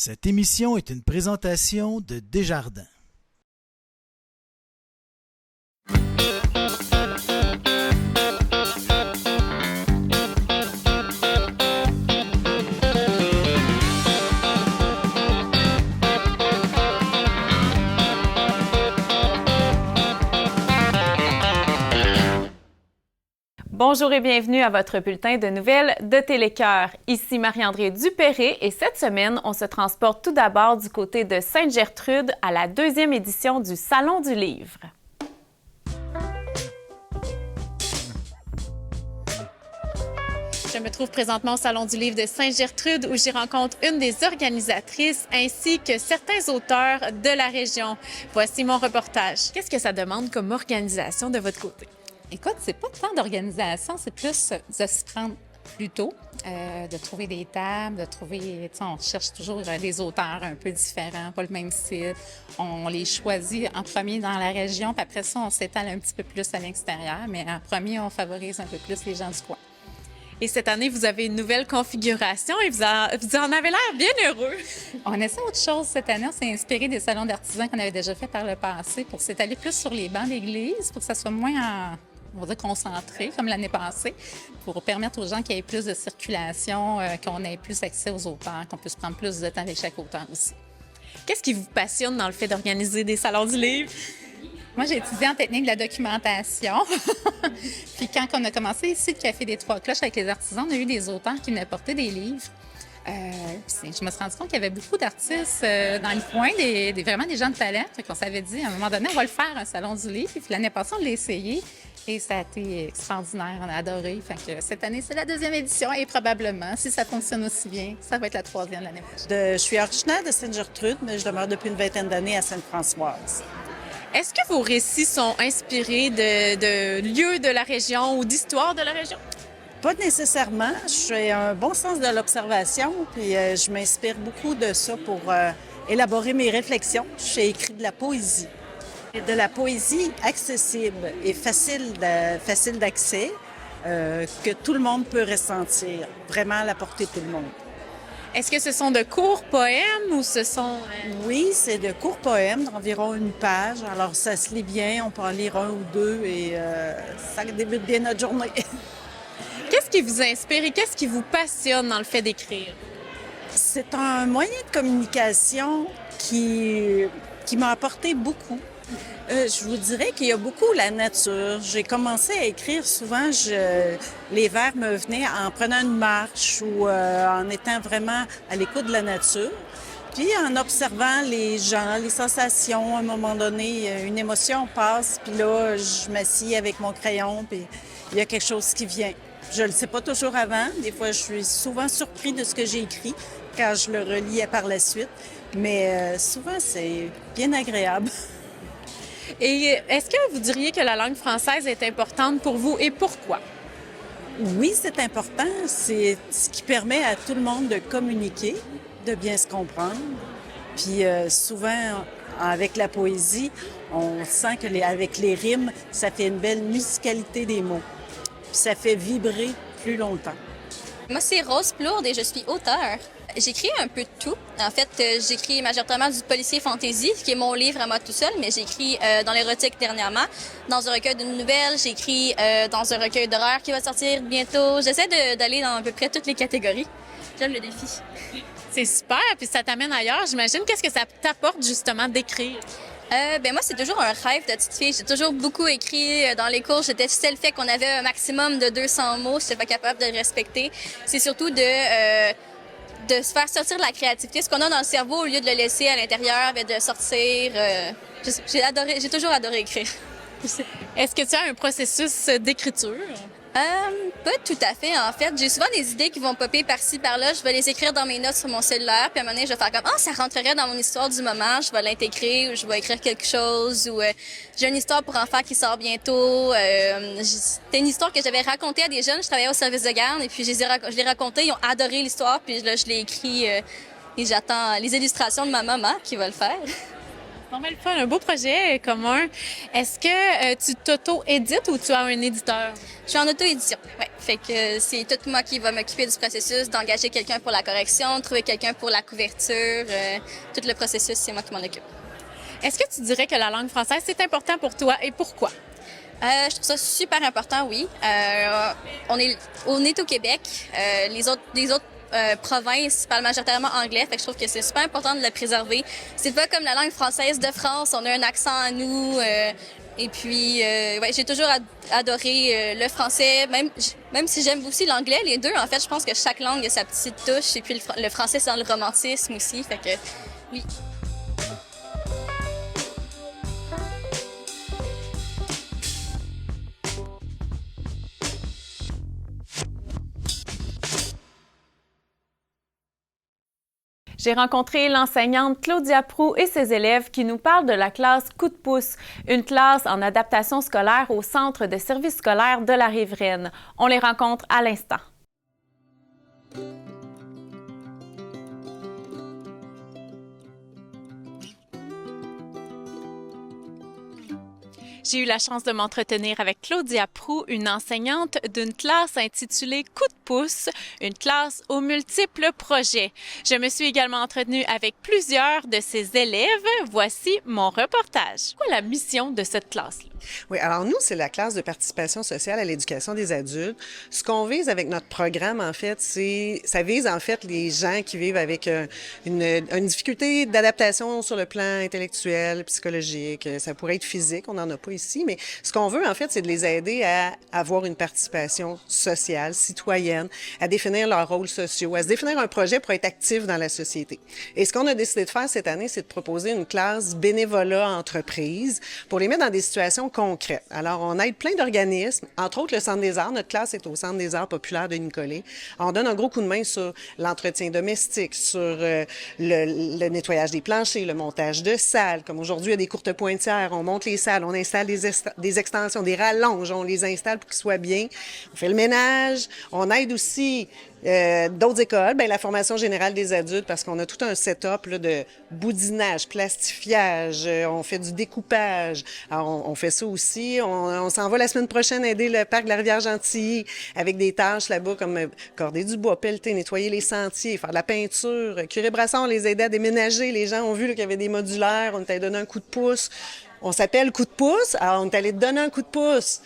Cette émission est une présentation de Desjardins. Bonjour et bienvenue à votre bulletin de nouvelles de Télécœur. Ici Marie-André Dupéré et cette semaine, on se transporte tout d'abord du côté de Sainte-Gertrude à la deuxième édition du Salon du Livre. Je me trouve présentement au Salon du Livre de Sainte-Gertrude où j'y rencontre une des organisatrices ainsi que certains auteurs de la région. Voici mon reportage. Qu'est-ce que ça demande comme organisation de votre côté? Écoute, c'est pas tant d'organisation, c'est plus de s'y prendre plus tôt, de trouver des tables, de trouver, tu sais, on cherche toujours des auteurs un peu différents, pas le même style. On les choisit en premier dans la région, puis après ça, on s'étale un petit peu plus à l'extérieur, mais en premier, on favorise un peu plus les gens du coin. Et cette année, vous avez une nouvelle configuration et vous en avez l'air bien heureux. On essaie autre chose cette année. On s'est inspiré des salons d'artisans qu'on avait déjà fait par le passé pour s'étaler plus sur les bancs d'église, pour que ça soit moins on va dire concentré, comme l'année passée, pour permettre aux gens qu'il y ait plus de circulation, qu'on ait plus accès aux auteurs, qu'on puisse prendre plus de temps avec chaque auteur aussi. Qu'est-ce qui vous passionne dans le fait d'organiser des salons du livre? Moi, j'ai étudié en technique de la documentation. Puis quand on a commencé ici, le Café des Trois Cloches avec les artisans, on a eu des auteurs qui nous apportaient des livres. Je me suis rendu compte qu'il y avait beaucoup d'artistes dans le coin, vraiment des gens de talent. Fait qu'on s'avait dit, à un moment donné, on va le faire, un salon du livre. Puis l'année passée, on l'a essayé et ça a été extraordinaire. On a adoré. Fait que cette année, c'est la deuxième édition et probablement, si ça fonctionne aussi bien, ça va être la troisième l'année prochaine. Je suis originaire de Sainte-Gertrude, mais je demeure depuis une vingtaine d'années à Sainte-Françoise. Est-ce que vos récits sont inspirés de lieux de la région ou d'histoires de la région? Pas nécessairement. J'ai un bon sens de l'observation, puis je m'inspire beaucoup de ça pour élaborer mes réflexions. J'ai écrit de la poésie. De la poésie accessible et facile d'accès, que tout le monde peut ressentir, vraiment à la portée de tout le monde. Est-ce que ce sont de courts poèmes ou ce sont... Oui, c'est de courts poèmes d'environ une page. Alors, ça se lit bien, on peut en lire un ou deux et ça débute bien notre journée. Qu'est-ce qui vous inspire et qu'est-ce qui vous passionne dans le fait d'écrire? C'est un moyen de communication qui m'a apporté beaucoup. Je vous dirais qu'il y a beaucoup la nature. J'ai commencé à écrire souvent, les vers me venaient en prenant une marche ou en étant vraiment à l'écoute de la nature. Puis en observant les gens, les sensations, à un moment donné, une émotion passe, puis là, je m'assieds avec mon crayon, puis il y a quelque chose qui vient. Je ne le sais pas toujours avant. Des fois, je suis souvent surpris de ce que j'ai écrit quand je le relis par la suite. Mais souvent, c'est bien agréable. Et est-ce que vous diriez que la langue française est importante pour vous et pourquoi? Oui, c'est important. C'est ce qui permet à tout le monde de communiquer, de bien se comprendre. Puis souvent, avec la poésie, on sent que avec les rimes, ça fait une belle musicalité des mots. Puis ça fait vibrer plus longtemps. Moi, c'est Rose Plourde et je suis auteure. J'écris un peu de tout. En fait, j'écris majoritairement du policier fantasy, qui est mon livre à moi tout seul, mais j'écris dans l'érotique dernièrement, dans un recueil de nouvelles, j'écris dans un recueil d'horreur qui va sortir bientôt. J'essaie d'aller dans à peu près toutes les catégories. J'aime le défi. C'est super, puis ça t'amène ailleurs. J'imagine, qu'est-ce que ça t'apporte justement d'écrire? Moi, c'est toujours un rêve de petite fille. J'ai toujours beaucoup écrit dans les cours. Je détestais le fait qu'on avait un maximum de 200 mots. Je n'étais pas capable de le respecter. C'est surtout de se faire sortir de la créativité. Ce qu'on a dans le cerveau, au lieu de le laisser à l'intérieur, de sortir. J'ai toujours adoré écrire. Est-ce que tu as un processus d'écriture? Pas tout à fait, en fait. J'ai souvent des idées qui vont popper par-ci, par-là. Je vais les écrire dans mes notes sur mon cellulaire, puis à un moment donné, je vais faire comme « Ah, ça rentrerait dans mon histoire du moment. » Je vais l'intégrer ou je vais écrire quelque chose ou j'ai une histoire pour enfants qui sort bientôt. C'était une histoire que j'avais racontée à des jeunes. Je travaillais au service de garde et puis je l'ai racontée. Ils ont adoré l'histoire, puis là, je l'ai écrit et j'attends les illustrations de ma maman qui va le faire. Bon, ben, le fun, un beau projet commun. Est-ce que tu t'auto-édites ou tu as un éditeur? Je suis en auto-édition. Ouais. Fait que c'est tout moi qui va m'occuper du processus, d'engager quelqu'un pour la correction, trouver quelqu'un pour la couverture. Tout le processus, c'est moi qui m'en occupe. Est-ce que tu dirais que la langue française, c'est important pour toi et pourquoi? Je trouve ça super important, oui. On est au Québec. Les autres provinces parlent majoritairement anglais, fait que je trouve que c'est super important de le préserver. C'est pas comme la langue française de France, on a un accent à nous. Et puis, ouais, j'ai toujours adoré le français, même si j'aime aussi l'anglais, les deux. En fait, je pense que chaque langue a sa petite touche. Et puis, le français, c'est dans le romantisme aussi, fait que oui. J'ai rencontré l'enseignante Claudia Proux et ses élèves qui nous parlent de la classe Coup de pouce, une classe en adaptation scolaire au Centre de services scolaires de la Riveraine. On les rencontre à l'instant. J'ai eu la chance de m'entretenir avec Claudia Proux, une enseignante d'une classe intitulée Coup de pouce, une classe aux multiples projets. Je me suis également entretenue avec plusieurs de ses élèves. Voici mon reportage. Quelle est la mission de cette classe-là? Oui, alors nous, c'est la classe de participation sociale à l'éducation des adultes. Ce qu'on vise avec notre programme, en fait, ça vise en fait les gens qui vivent avec une difficulté d'adaptation sur le plan intellectuel, psychologique. Ça pourrait être physique, on n'en a pas ici, mais ce qu'on veut, en fait, c'est de les aider à avoir une participation sociale, citoyenne, à définir leurs rôles sociaux, à se définir un projet pour être actif dans la société. Et ce qu'on a décidé de faire cette année, c'est de proposer une classe bénévolat entreprise pour les mettre dans des situations concrètes. Alors, on aide plein d'organismes, entre autres le Centre des arts. Notre classe est au Centre des arts populaires de Nicolet. On donne un gros coup de main sur l'entretien domestique, sur le nettoyage des planchers, le montage de salles. Comme aujourd'hui, il y a des courtes pointières, on monte les salles, on installe des extensions, des rallonges, on les installe pour qu'ils soient bien. On fait le ménage. On aide aussi d'autres écoles, la formation générale des adultes, parce qu'on a tout un setup là, de boudinage, plastifiage, on fait du découpage. Alors, on fait ça aussi. On s'en va la semaine prochaine aider le parc de la Rivière-Gentilly avec des tâches là-bas comme corder du bois, pelleter, nettoyer les sentiers, faire de la peinture. Curé-Brasson, on les aidait à déménager. Les gens ont vu là, qu'il y avait des modulaires, on était donné un coup de pouce. On s'appelle Coup de pouce, alors on est allé te donner un coup de pouce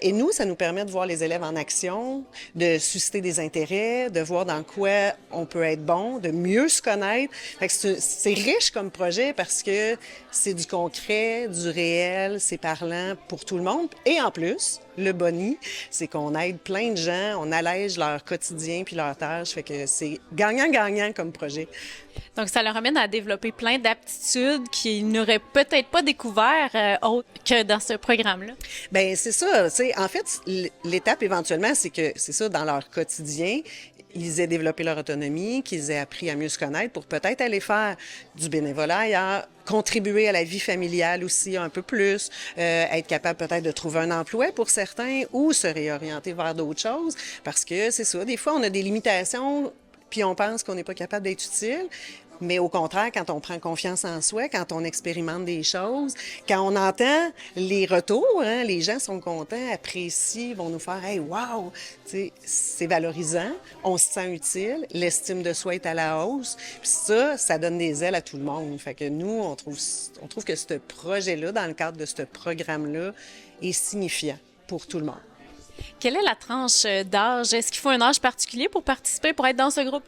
et nous, ça nous permet de voir les élèves en action, de susciter des intérêts, de voir dans quoi on peut être bon, de mieux se connaître. Fait que c'est riche comme projet parce que c'est du concret, du réel, c'est parlant pour tout le monde. Et en plus, le boni, c'est qu'on aide plein de gens, on allège leur quotidien puis leurs tâches. Fait que c'est gagnant-gagnant comme projet. Donc, ça leur amène à développer plein d'aptitudes qu'ils n'auraient peut-être pas découvert autres que dans ce programme-là. Bien, c'est ça. En fait, l'étape éventuellement, c'est que c'est ça, dans leur quotidien, ils aient développé leur autonomie, qu'ils aient appris à mieux se connaître pour peut-être aller faire du bénévolat ailleurs, contribuer à la vie familiale aussi un peu plus, être capable peut-être de trouver un emploi pour certains ou se réorienter vers d'autres choses. Parce que c'est ça, des fois, on a des limitations puis on pense qu'on n'est pas capable d'être utile. Mais au contraire, quand on prend confiance en soi, quand on expérimente des choses, quand on entend les retours, les gens sont contents, apprécient, vont nous faire « Hey, wow! » C'est valorisant, on se sent utile, l'estime de soi est à la hausse. Puis ça donne des ailes à tout le monde. Fait que nous, on trouve que ce projet-là, dans le cadre de ce programme-là, est signifiant pour tout le monde. Quelle est la tranche d'âge? Est-ce qu'il faut un âge particulier pour participer, pour être dans ce groupe?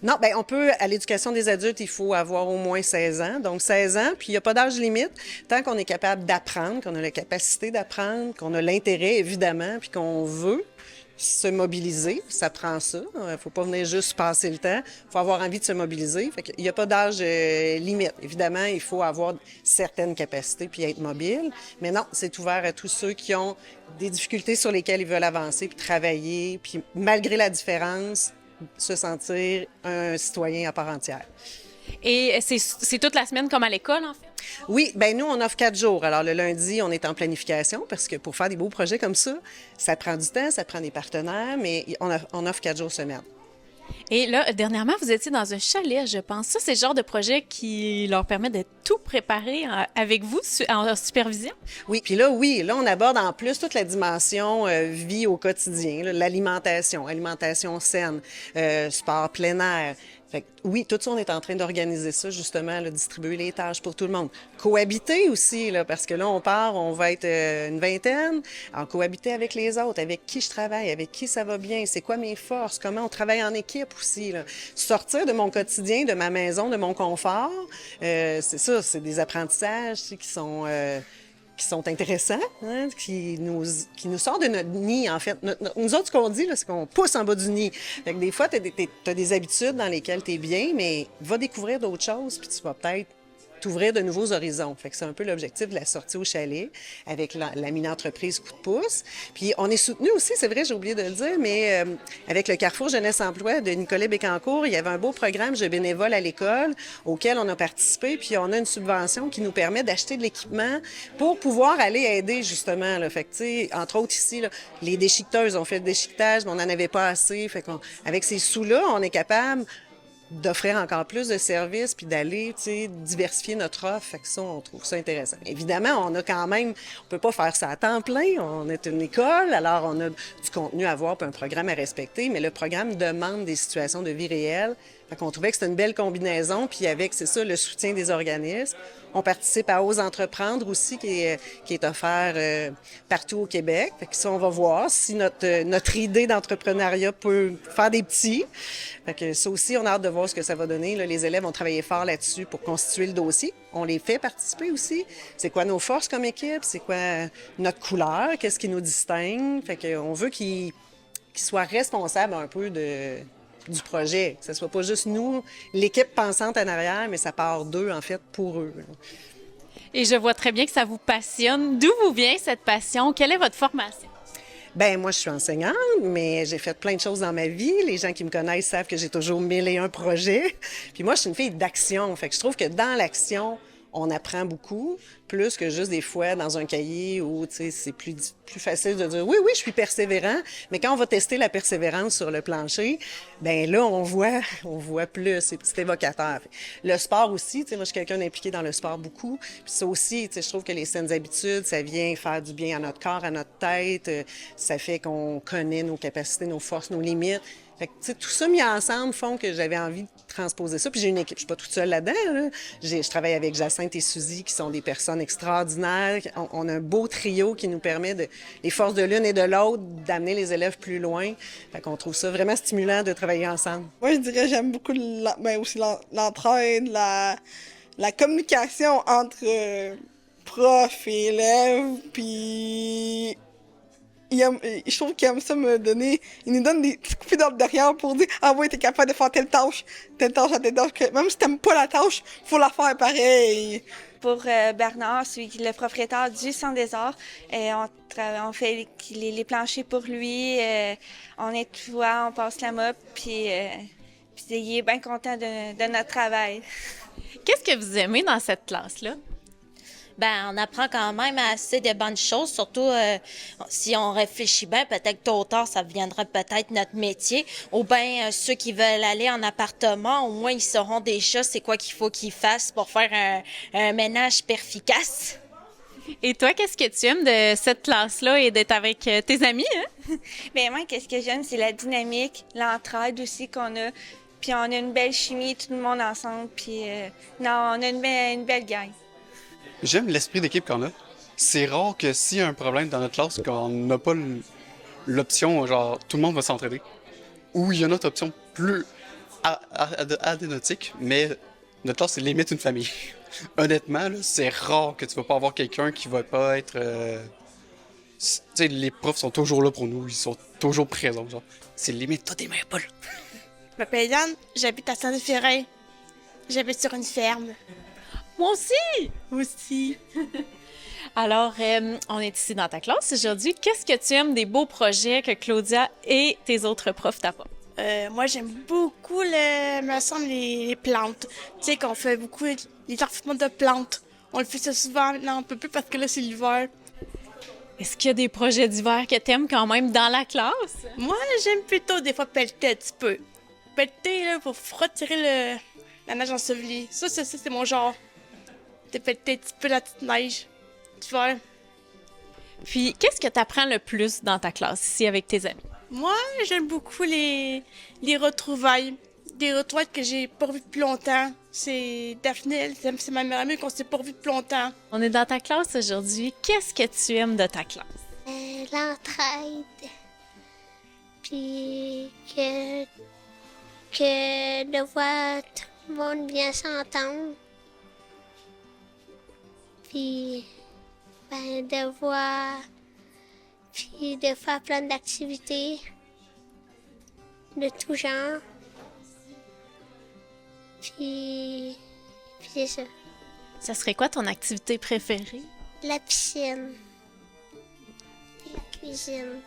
Non, on peut, à l'éducation des adultes, il faut avoir au moins 16 ans. Donc, 16 ans, puis il n'y a pas d'âge limite. Tant qu'on est capable d'apprendre, qu'on a la capacité d'apprendre, qu'on a l'intérêt, évidemment, puis qu'on veut se mobiliser, ça prend ça. Il ne faut pas venir juste passer le temps. Il faut avoir envie de se mobiliser. Fait qu'il n'y a pas d'âge limite. Évidemment, il faut avoir certaines capacités puis être mobile. Mais non, c'est ouvert à tous ceux qui ont des difficultés sur lesquelles ils veulent avancer puis travailler, puis malgré la différence, se sentir un citoyen à part entière. Et c'est toute la semaine comme à l'école, en fait? Oui, nous, on offre 4 jours. Alors, le lundi, on est en planification parce que pour faire des beaux projets comme ça prend du temps, ça prend des partenaires, mais on offre 4 jours semaine. Et là, dernièrement, vous étiez dans un chalet, je pense. Ça, c'est le genre de projet qui leur permet de tout préparer avec vous en supervision? Oui, puis là, on aborde en plus toute la dimension vie au quotidien, là, alimentation saine, sport plein air. Fait que, oui, tout ça, on est en train d'organiser ça, justement, là, distribuer les tâches pour tout le monde. Cohabiter aussi, là, parce que là, on va être une vingtaine, en cohabiter avec les autres, avec qui je travaille, avec qui ça va bien, c'est quoi mes forces, comment on travaille en équipe aussi, là. Sortir de mon quotidien, de ma maison, de mon confort, c'est ça, c'est des apprentissages qui sont intéressants, hein, qui nous sortent de notre nid, en fait. Nous autres, ce qu'on dit, là, c'est qu'on pousse en bas du nid. Fait que des fois, t'as des habitudes dans lesquelles t'es bien, mais va découvrir d'autres choses, puis tu vas peut-être t'ouvrir de nouveaux horizons. Fait que c'est un peu l'objectif de la sortie au chalet avec la mini-entreprise Coup de pouce. Puis on est soutenu aussi, c'est vrai, j'ai oublié de le dire, mais avec le Carrefour Jeunesse Emploi de Nicolas Bécancourt, il y avait un beau programme Je bénévole à l'école auquel on a participé, puis on a une subvention qui nous permet d'acheter de l'équipement pour pouvoir aller aider justement. Là. Fait que, tu sais, entre autres ici, là, les déchiqueteuses, on fait le déchiquetage, mais on n'en avait pas assez. Fait qu'avec ces sous-là, on est capable d'offrir encore plus de services puis d'aller, tu sais, diversifier notre offre. Fait que ça, on trouve ça intéressant. Évidemment, on a quand même, on peut pas faire ça à temps plein. On est une école, alors on a du contenu à voir puis un programme à respecter, mais le programme demande des situations de vie réelle. Fait qu'on trouvait que c'était une belle combinaison, puis avec, c'est ça, le soutien des organismes. On participe à Ose entreprendre aussi, qui est offert partout au Québec. Fait que ça, on va voir si notre idée d'entrepreneuriat peut faire des petits. Fait que ça aussi, on a hâte de voir ce que ça va donner. Là, les élèves ont travaillé fort là-dessus pour constituer le dossier. On les fait participer aussi. C'est quoi nos forces comme équipe? C'est quoi notre couleur? Qu'est-ce qui nous distingue? Fait qu'on veut qu'ils soient responsables un peu du projet. Que ce soit pas juste nous, l'équipe pensante en arrière, mais ça part d'eux, en fait, pour eux. Et je vois très bien que ça vous passionne. D'où vous vient cette passion? Quelle est votre formation? Ben moi, je suis enseignante, mais j'ai fait plein de choses dans ma vie. Les gens qui me connaissent savent que j'ai toujours 1001 projets. Puis moi, je suis une fille d'action. Fait que je trouve que dans l'action, on apprend beaucoup, plus que juste des fois dans un cahier où, tu sais, c'est plus facile de dire oui, je suis persévérant, mais quand on va tester la persévérance sur le plancher, ben là, on voit plus, c'est évocateur. Le sport aussi, tu sais, moi, je suis quelqu'un d'impliqué dans le sport beaucoup, puis ça aussi, tu sais, je trouve que les saines habitudes, ça vient faire du bien à notre corps, à notre tête, ça fait qu'on connaît nos capacités, nos forces, nos limites. Fait que, tu sais, tout ça mis ensemble font que j'avais envie de transposer ça. Puis j'ai une équipe, je suis pas toute seule là-dedans. Là. Je travaille avec Jacinthe et Suzy, qui sont des personnes extraordinaires. On a un beau trio qui nous permet, les forces de l'une et de l'autre, d'amener les élèves plus loin. Fait qu'on trouve ça vraiment stimulant de travailler ensemble. Moi, je dirais j'aime beaucoup aussi l'entraide, la communication entre prof et élèves, puis je trouve qu'il aime ça me donner. Il nous donne des petits coups de pied dans le derrière pour dire ah ouais, t'es capable de faire telle tâche, telle tâche, telle tâche. Même si t'aimes pas la tâche, faut la faire pareil. Pour Bernard, celui qui est le propriétaire du Centre des Arts, on fait les planchers pour lui, on nettoie, on passe la mop, puis il est bien content de notre travail. Qu'est-ce que vous aimez dans cette classe-là? Ben, on apprend quand même assez de bonnes choses, surtout si on réfléchit bien, peut-être tôt ou tard, ça deviendra peut-être notre métier. Ou bien ceux qui veulent aller en appartement, au moins ils sauront déjà c'est quoi qu'il faut qu'ils fassent pour faire un ménage perficace. Et toi, qu'est-ce que tu aimes de cette classe-là et d'être avec tes amis? Hein? Bien, moi, qu'est-ce que j'aime, c'est la dynamique, l'entraide aussi qu'on a. Puis on a une belle chimie, tout le monde ensemble. Puis on a une belle gang. J'aime l'esprit d'équipe qu'on a. C'est rare que s'il y a un problème dans notre classe, qu'on n'a pas l'option, genre, tout le monde va s'entraider. Ou il y a une autre option plus adénotique, mais notre classe, c'est limite une famille. Honnêtement, là, c'est rare que tu vas pas avoir quelqu'un qui va pas être... Tu sais, les profs sont toujours là pour nous, ils sont toujours présents. Genre. C'est limite, toi, t'es même pas là. Je m'appelle Yann, j'habite à Saint-Férin. J'habite sur une ferme. Moi aussi! Aussi. Alors, on est ici dans ta classe aujourd'hui. Qu'est-ce que tu aimes des beaux projets que Claudia et tes autres profs t'apportent? Moi, j'aime beaucoup, me semble, les plantes. Tu sais, qu'on fait beaucoup les enfouissements de plantes. On le fait ça souvent, maintenant on peut plus parce que là, c'est l'hiver. Est-ce qu'il y a des projets d'hiver que tu aimes quand même dans la classe? Moi, j'aime plutôt des fois pelleter un petit peu. pelleter là, pour retirer la neige ensevelie. Ça, c'est mon genre. De pelleter un petit peu la petite neige. L'hiver. Puis, qu'est-ce que tu apprends le plus dans ta classe ici avec tes amis? Moi, j'aime beaucoup les retrouvailles. Des retrouvailles que j'ai pas revues depuis longtemps. C'est Daphné, c'est ma meilleure amie qu'on s'est pas revues depuis longtemps. On est dans ta classe aujourd'hui. Qu'est-ce que tu aimes de ta classe? L'entraide. Puis que de voir tout le monde bien s'entendre. Puis de voir, puis de faire plein d'activités de tout genre. Puis c'est ça. Ça serait quoi ton activité préférée? La piscine. Puis la cuisine.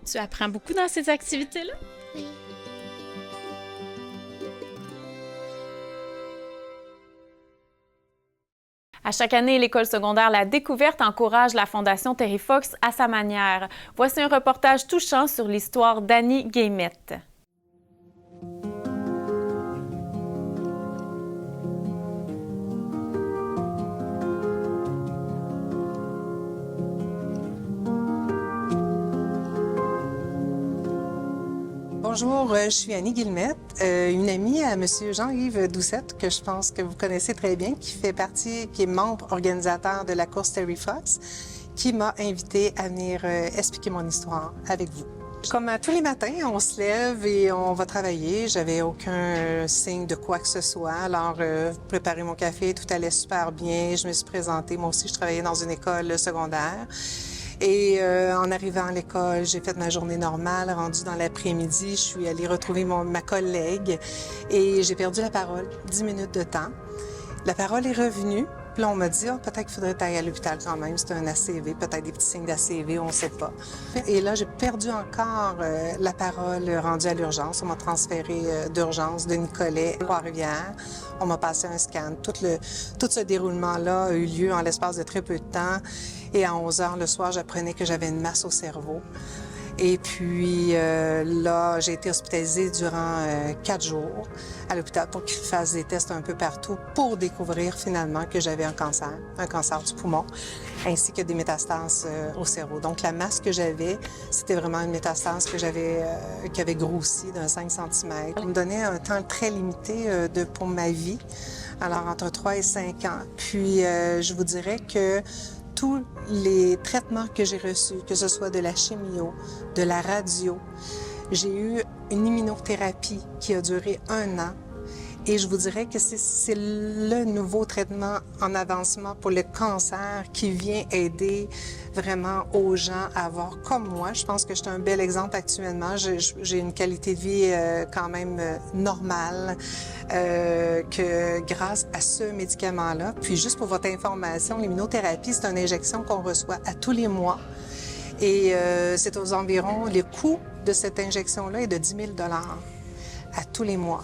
Tu apprends beaucoup dans ces activités-là? Oui. À chaque année, l'école secondaire La Découverte encourage la Fondation Terry Fox à sa manière. Voici un reportage touchant sur l'histoire d'Annie Guillemette. Bonjour, je suis Annie Guillemette, une amie à M. Jean-Yves Doucette, que je pense que vous connaissez très bien, qui est membre organisateur de la course Terry Fox, qui m'a invitée à venir expliquer mon histoire avec vous. Comme tous les matins, on se lève et on va travailler. J'avais aucun signe de quoi que ce soit. Alors, préparer mon café, tout allait super bien. Je me suis présentée. Moi aussi, je travaillais dans une école secondaire. Et en arrivant à l'école, j'ai fait ma journée normale. Rendue dans l'après-midi, je suis allée retrouver ma collègue et j'ai perdu la parole. 10 minutes de temps. La parole est revenue. Puis là, on m'a dit, peut-être qu'il faudrait aller à l'hôpital quand même. C'est un ACV, peut-être des petits signes d'ACV, on ne sait pas. Et là, j'ai perdu encore la parole rendue à l'urgence. On m'a transféré d'urgence de Nicolet, Trois-Rivières. On m'a passé un scan. Tout ce déroulement-là a eu lieu en l'espace de très peu de temps. Et à 11 h le soir, j'apprenais que j'avais une masse au cerveau. Et puis là, j'ai été hospitalisée durant 4 jours à l'hôpital pour qu'ils fassent des tests un peu partout pour découvrir finalement que j'avais un cancer du poumon, ainsi que des métastases au cerveau. Donc la masse que j'avais, c'était vraiment une métastase qui avait grossi d'un 5 cm. On me donnait un temps très limité pour ma vie, alors entre 3 et 5 ans. Puis je vous dirais que tous les traitements que j'ai reçus, que ce soit de la chimio, de la radio, j'ai eu une immunothérapie qui a duré 1 an. Et je vous dirais que c'est le nouveau traitement en avancement pour le cancer qui vient aider vraiment aux gens à avoir, comme moi, je pense que je suis un bel exemple actuellement. J'ai une qualité de vie quand même normale que grâce à ce médicament-là. Puis juste pour votre information, l'immunothérapie, c'est une injection qu'on reçoit à tous les mois. Et c'est aux environs, le coût de cette injection-là est de 10 000 $ à tous les mois.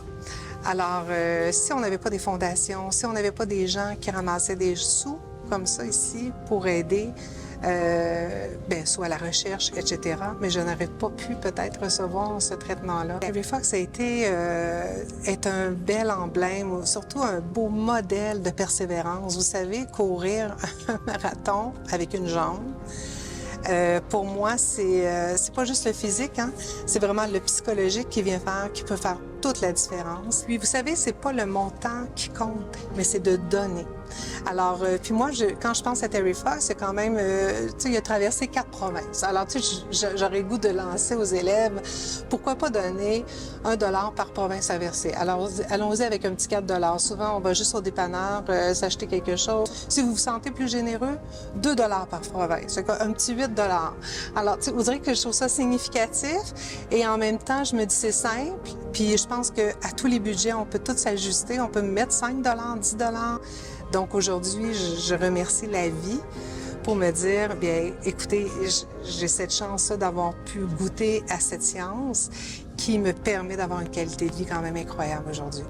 Alors, si on n'avait pas des fondations, si on n'avait pas des gens qui ramassaient des sous comme ça ici pour aider, soit à la recherche, etc., mais je n'aurais pas pu peut-être recevoir ce traitement-là. Terry Fox est un bel emblème, surtout un beau modèle de persévérance. Vous savez, courir un marathon avec une jambe, pour moi, c'est pas juste le physique, hein? C'est vraiment le psychologique qui peut faire toute la différence. Puis vous savez, c'est pas le montant qui compte, mais c'est de donner. Alors, puis moi, quand je pense à Terry Fox, c'est quand même, tu sais, il a traversé 4 provinces. Alors, tu sais, j'aurais le goût de lancer aux élèves, pourquoi pas donner $1 par province à verser. Alors, allons-y avec un petit 4 $. Souvent, on va juste au dépanneur s'acheter quelque chose. Si vous vous sentez plus généreux, $2 par province. Un petit 8 $. Alors, tu sais, vous direz que je trouve ça significatif et en même temps, je me dis c'est simple. Puis je pense qu'à tous les budgets, on peut tout s'ajuster. On peut mettre 5 $, 10 $. Donc aujourd'hui, je remercie la vie pour me dire, bien, écoutez, j'ai cette chance d'avoir pu goûter à cette science qui me permet d'avoir une qualité de vie quand même incroyable aujourd'hui.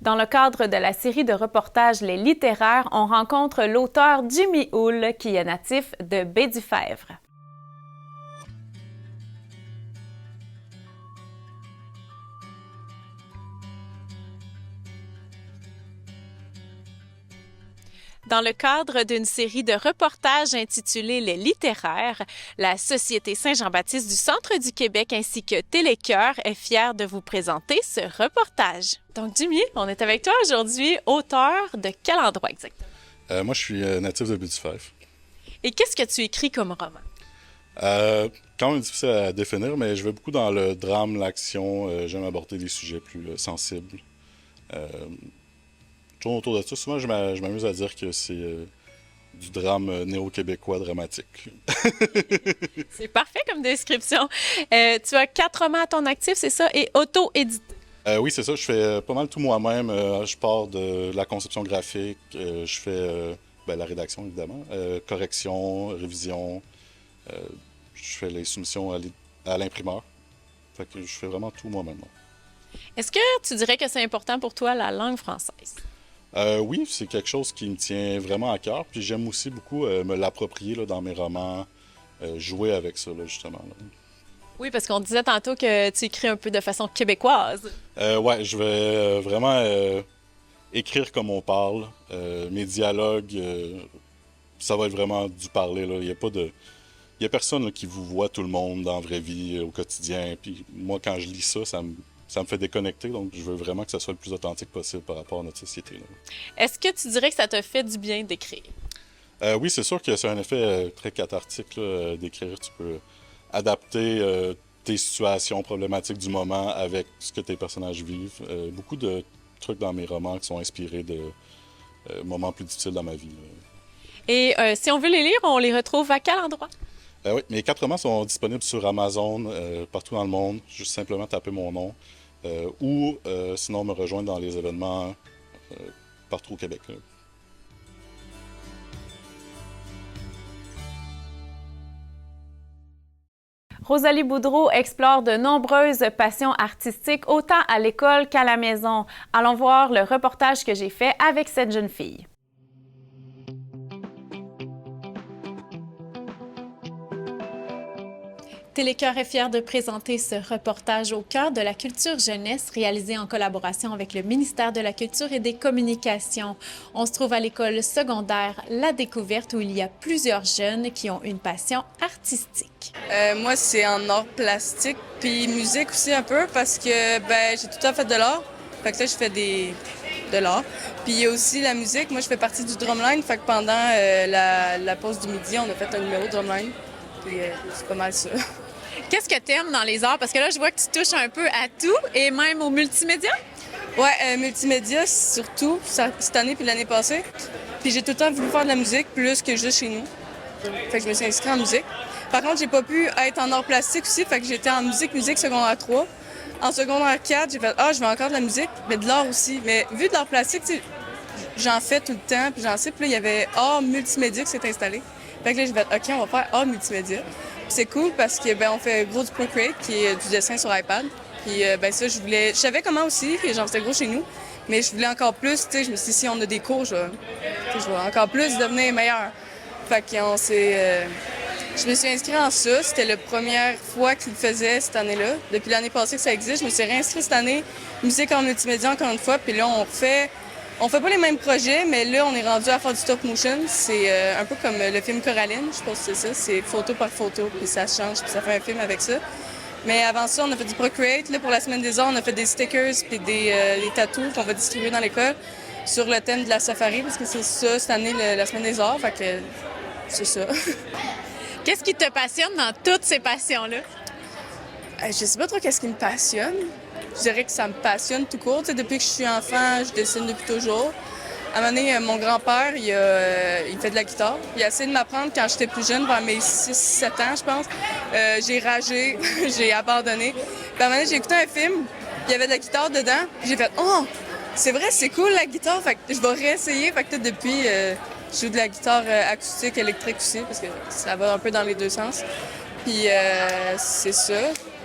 Dans le cadre de la série de reportages Les Littéraires, on rencontre l'auteur Jimmy Houle, qui est natif de Baie-du-Fèvre. Dans le cadre d'une série de reportages intitulée Les Littéraires, la Société Saint-Jean-Baptiste du Centre du Québec ainsi que Télécœur est fière de vous présenter ce reportage. Donc Jimmy, on est avec toi aujourd'hui, auteur de quel endroit exactement? Moi, je suis natif de Baie-du-Fèvre. Et qu'est-ce que tu écris comme roman? Quand même difficile à définir, mais je vais beaucoup dans le drame, l'action. J'aime aborder des sujets plus sensibles. Toujours autour de ça, souvent je m'amuse à dire que c'est du drame néo-québécois dramatique. C'est parfait comme description. Tu as 4 romans à ton actif, c'est ça, et auto-édité? Oui, c'est ça. Je fais pas mal tout moi-même. Je pars de la conception graphique, je fais la rédaction, évidemment, correction, révision, je fais les soumissions à l'imprimeur. Fait que je fais vraiment tout moi-même. Est-ce que tu dirais que c'est important pour toi, la langue française? Oui, c'est quelque chose qui me tient vraiment à cœur. Puis j'aime aussi beaucoup me l'approprier là, dans mes romans, jouer avec ça, là, justement. Là. Oui, parce qu'on disait tantôt que tu écris un peu de façon québécoise. Ouais, je vais vraiment écrire comme on parle. Mes dialogues, ça va être vraiment du parler. Là. Il y a personne là, qui vous voit tout le monde dans la vraie vie, au quotidien. Puis moi, quand je lis ça, ça me fait déconnecter, donc je veux vraiment que ça soit le plus authentique possible par rapport à notre société. Là. Est-ce que tu dirais que ça te fait du bien d'écrire? Oui, c'est sûr que c'est un effet très cathartique là, d'écrire. Tu peux adapter tes situations problématiques du moment avec ce que tes personnages vivent. Beaucoup de trucs dans mes romans qui sont inspirés de moments plus difficiles dans ma vie. Là. Et si on veut les lire, on les retrouve à quel endroit? Oui, mes 4 romans sont disponibles sur Amazon, partout dans le monde. Juste simplement taper mon nom. Ou sinon me rejoindre dans les événements partout au Québec. Là. Rosalie Boudreau explore de nombreuses passions artistiques, autant à l'école qu'à la maison. Allons voir le reportage que j'ai fait avec cette jeune fille. Télécœur est fier de présenter ce reportage au cœur de la culture jeunesse réalisé en collaboration avec le ministère de la Culture et des Communications. On se trouve à l'école secondaire La Découverte où il y a plusieurs jeunes qui ont une passion artistique. Moi, c'est en art plastique, puis musique aussi un peu parce que j'ai tout le temps fait de l'art. Fait que là, je fais de l'art. Puis il y a aussi la musique. Moi, je fais partie du drumline. Fait que pendant la pause du midi, on a fait un numéro de drumline. Puis c'est pas mal ça. Qu'est-ce que tu aimes dans les arts? Parce que là, je vois que tu touches un peu à tout et même au multimédia. Ouais, multimédia surtout, cette année puis l'année passée. Puis j'ai tout le temps voulu faire de la musique plus que juste chez nous. Fait que je me suis inscrite en musique. Par contre, j'ai pas pu être en art plastique aussi, fait que j'étais en musique secondaire 3. En secondaire 4, j'ai fait « Ah, je veux encore de la musique, mais de l'art aussi. » Mais vu de l'art plastique, j'en fais tout le temps, puis j'en sais. Puis là, il y avait art multimédia qui s'est installé. Fait que là, j'ai fait « OK, on va faire art multimédia. » C'est cool parce que on fait gros du Procreate, qui est du dessin sur iPad. Puis ça, je savais comment aussi, genre c'était gros chez nous, mais je voulais encore plus, tu sais, je me suis dit si on a des cours, je vais encore plus devenir meilleur. Fait que je me suis inscrite en ça, c'était la première fois qu'ils le faisaient cette année-là. Depuis l'année passée que ça existe, je me suis réinscrite cette année, musique en multimédia encore une fois, puis là on fait pas les mêmes projets, mais là on est rendu à faire du stop motion. C'est un peu comme le film Coraline, je pense que c'est ça, c'est photo par photo, puis ça change, puis ça fait un film avec ça. Mais avant ça, on a fait du Procreate. Là, pour la Semaine des Arts, on a fait des stickers puis des tattoos qu'on va distribuer dans l'école sur le thème de la safari, parce que c'est ça, cette année, la Semaine des Arts. Fait que c'est ça. Qu'est-ce qui te passionne dans toutes ces passions-là? Je sais pas trop qu'est-ce qui me passionne. Je dirais que ça me passionne tout court. T'sais, depuis que je suis enfant, je dessine depuis toujours. À un moment donné, mon grand-père, il fait de la guitare. Il a essayé de m'apprendre quand j'étais plus jeune, vers mes 6-7 ans, je pense. J'ai ragé, j'ai abandonné. Puis à un moment donné, j'ai écouté un film, il y avait de la guitare dedans. J'ai fait « Oh, c'est vrai, c'est cool la guitare! » Fait que je vais réessayer. Fait que depuis, je joue de la guitare acoustique, électrique aussi, parce que ça va un peu dans les deux sens. Puis c'est ça.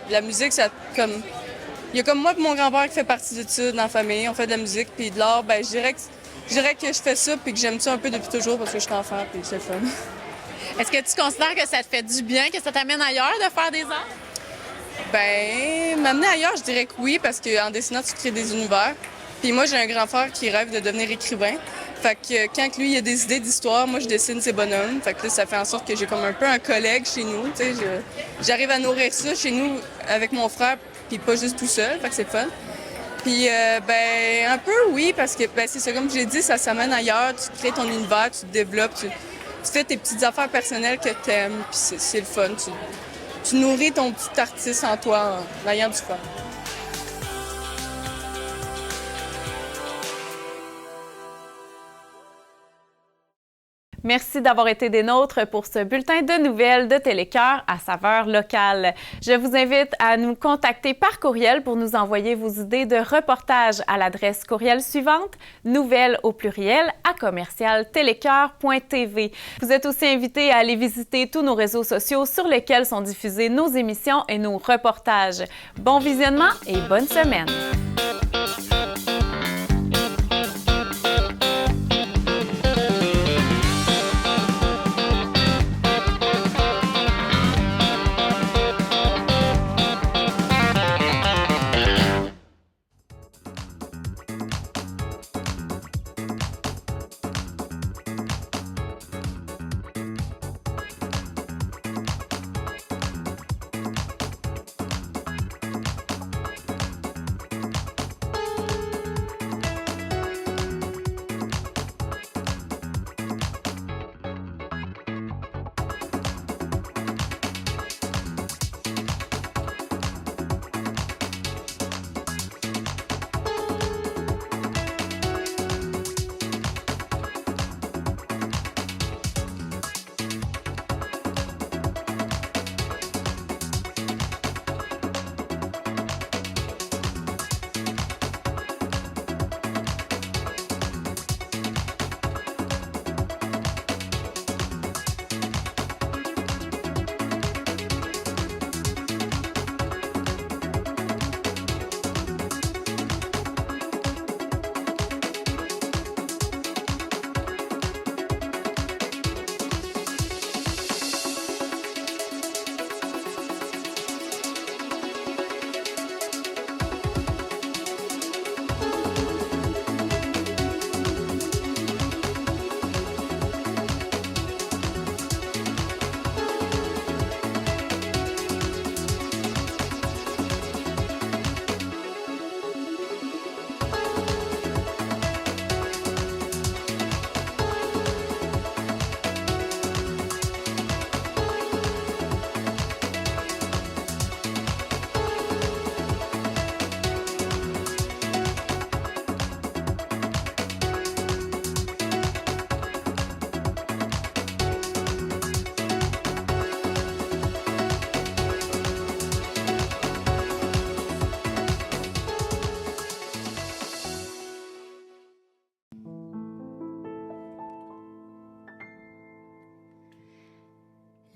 La musique, ça comme... il y a comme moi et mon grand-père qui fait partie de ça dans la famille. On fait de la musique puis de l'art. Ben, je dirais que je fais ça puis que j'aime ça un peu depuis toujours parce que je suis enfant puis c'est le fun. Est-ce que tu considères que ça te fait du bien, que ça t'amène ailleurs de faire des arts? Ben, m'amener ailleurs, je dirais que oui, parce qu'en dessinant, tu crées des univers. Puis moi, j'ai un grand frère qui rêve de devenir écrivain. Fait que quand lui, il a des idées d'histoire, moi, je dessine ses bonhommes. Fait que là, ça fait en sorte que j'ai comme un peu un collègue chez nous. Tu sais, j'arrive à nourrir ça chez nous avec mon frère, puis pas juste tout seul. Fait que c'est fun. Puis, ben, un peu oui, parce que ben, c'est ça, comme je l'ai dit, ça s'amène ailleurs. Tu crées ton univers, tu te développes, tu fais tes petites affaires personnelles que t'aimes, puis c'est le fun. Tu nourris ton petit artiste en toi en ayant du fun. Merci d'avoir été des nôtres pour ce bulletin de nouvelles de Télécœur à saveur locale. Je vous invite à nous contacter par courriel pour nous envoyer vos idées de reportage à l'adresse courriel suivante, nouvelles@télécœur.tv. Vous êtes aussi invités à aller visiter tous nos réseaux sociaux sur lesquels sont diffusées nos émissions et nos reportages. Bon visionnement et bonne semaine!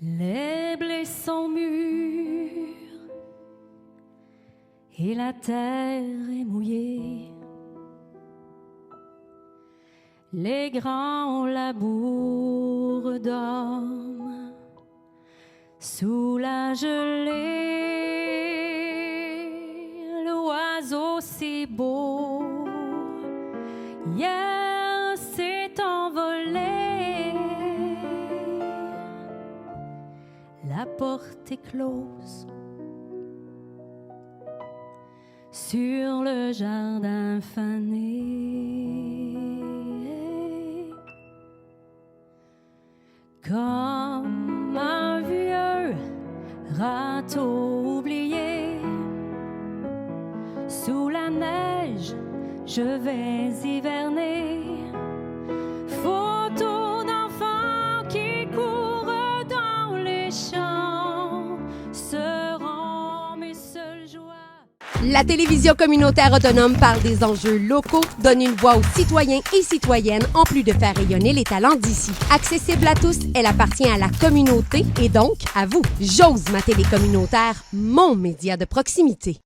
Les blés sont mûrs et la terre est mouillée. Les grands labourent dorment sous la gelée. L'oiseau si beau hier s'est envolé. La porte est close sur le jardin fané, comme un vieux râteau oublié. Sous la neige, je vais hiverner. Photos d'enfants qui courent dans les champs seront mes seules joies. La télévision communautaire autonome parle des enjeux locaux, donne une voix aux citoyens et citoyennes en plus de faire rayonner les talents d'ici. Accessible à tous, elle appartient à la communauté et donc à vous. J'ose ma télé communautaire, mon média de proximité.